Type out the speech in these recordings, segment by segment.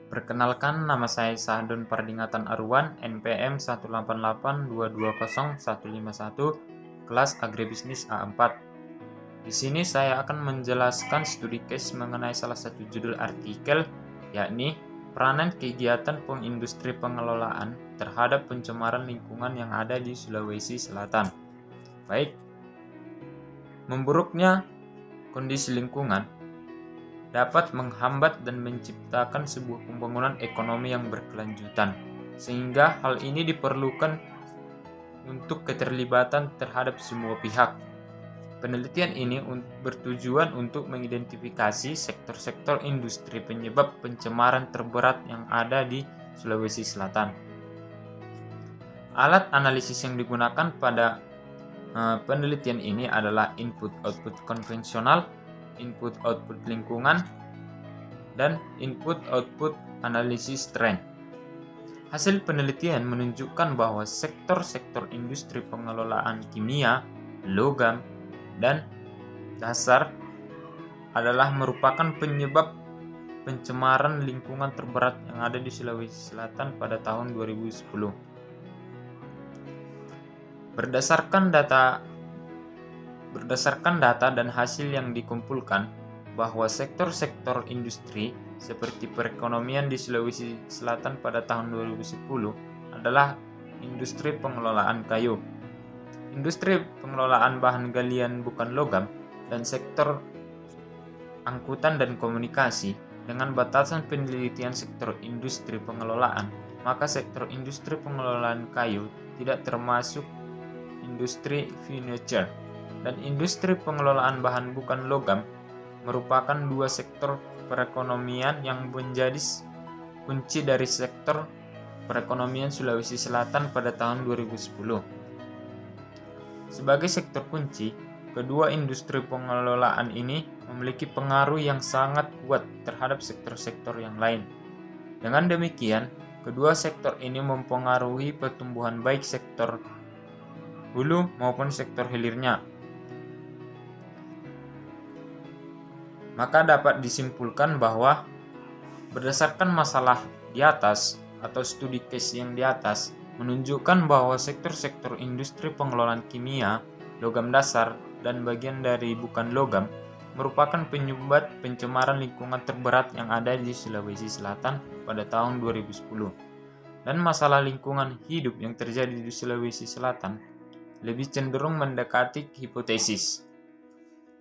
Perkenalkan, nama saya Sahdun Pardingatan Arwan, NPM 188220151, kelas Agribisnis A4. Di sini saya akan menjelaskan studi case mengenai salah satu judul artikel, yakni peranan kegiatan pengindustri pengelolaan terhadap pencemaran lingkungan yang ada di Sulawesi Selatan. Baik, memburuknya kondisi lingkungan dapat menghambat dan menciptakan sebuah pembangunan ekonomi yang berkelanjutan, sehingga hal ini diperlukan untuk keterlibatan terhadap semua pihak. Penelitian ini bertujuan untuk mengidentifikasi sektor-sektor industri penyebab pencemaran terberat yang ada di Sulawesi Selatan. Alat analisis yang digunakan pada penelitian ini adalah input-output konvensional, input-output lingkungan, dan input-output analisis trend. Hasil penelitian menunjukkan bahwa sektor-sektor industri pengelolaan kimia, logam, dan dasar adalah merupakan penyebab pencemaran lingkungan terberat yang ada di Sulawesi Selatan pada tahun 2010. Berdasarkan data dan hasil yang dikumpulkan, bahwa sektor-sektor industri seperti perekonomian di Sulawesi Selatan pada tahun 2010 adalah industri pengelolaan kayu, industri pengelolaan bahan galian bukan logam, dan sektor angkutan dan komunikasi. Dengan batasan penelitian sektor industri pengelolaan, maka sektor industri pengelolaan kayu tidak termasuk industri furniture, dan industri pengelolaan bahan bukan logam merupakan dua sektor perekonomian yang menjadi kunci dari sektor perekonomian Sulawesi Selatan pada tahun 2010. Sebagai sektor kunci, kedua industri pengelolaan ini memiliki pengaruh yang sangat kuat terhadap sektor-sektor yang lain. Dengan demikian, kedua sektor ini mempengaruhi pertumbuhan baik sektor hulu maupun sektor hilirnya. Maka dapat disimpulkan bahwa berdasarkan masalah di atas atau studi case yang di atas menunjukkan bahwa sektor-sektor industri pengelolaan kimia, logam dasar, dan bagian dari bukan logam merupakan penyebab pencemaran lingkungan terberat yang ada di Sulawesi Selatan pada tahun 2010. Dan masalah lingkungan hidup yang terjadi di Sulawesi Selatan lebih cenderung mendekati hipotesis.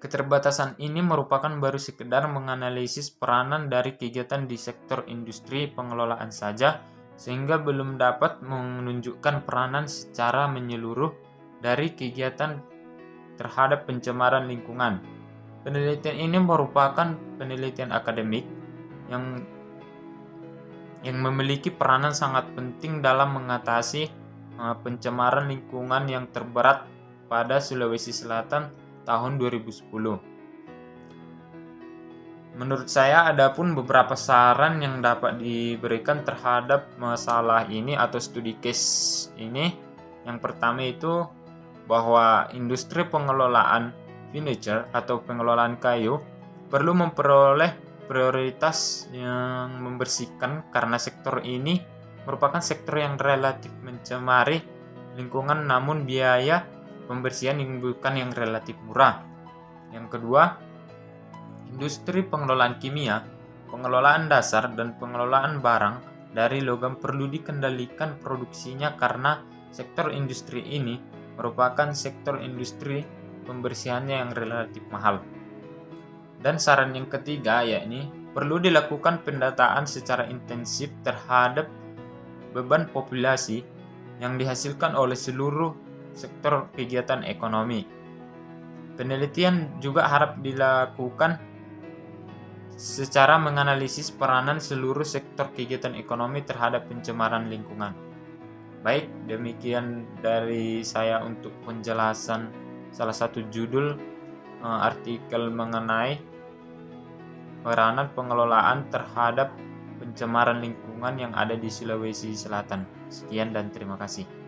Keterbatasan ini merupakan baru sekedar menganalisis peranan dari kegiatan di sektor industri pengelolaan saja, sehingga belum dapat menunjukkan peranan secara menyeluruh dari kegiatan terhadap pencemaran lingkungan. Penelitian ini merupakan penelitian akademik yang memiliki peranan sangat penting dalam mengatasi pencemaran lingkungan yang terberat pada Sulawesi Selatan tahun 2010. Menurut saya ada pun beberapa saran yang dapat diberikan terhadap masalah ini atau studi case ini. Yang pertama itu bahwa industri pengelolaan furniture atau pengelolaan kayu perlu memperoleh prioritas yang membersihkan karena sektor ini merupakan sektor yang relatif mencemari lingkungan namun biaya pembersihan bukan yang relatif murah. Yang kedua, industri pengelolaan kimia, pengelolaan dasar, dan pengelolaan barang dari logam perlu dikendalikan produksinya karena sektor industri ini merupakan sektor industri pembersihannya yang relatif mahal. Dan saran yang ketiga yakni perlu dilakukan pendataan secara intensif terhadap beban populasi yang dihasilkan oleh seluruh sektor kegiatan ekonomi. Penelitian juga harap dilakukan secara menganalisis peranan seluruh sektor kegiatan ekonomi terhadap pencemaran lingkungan. Baik, demikian dari saya untuk penjelasan salah satu judul artikel mengenai peranan pengelolaan terhadap pencemaran lingkungan yang ada di Sulawesi Selatan. Sekian dan terima kasih.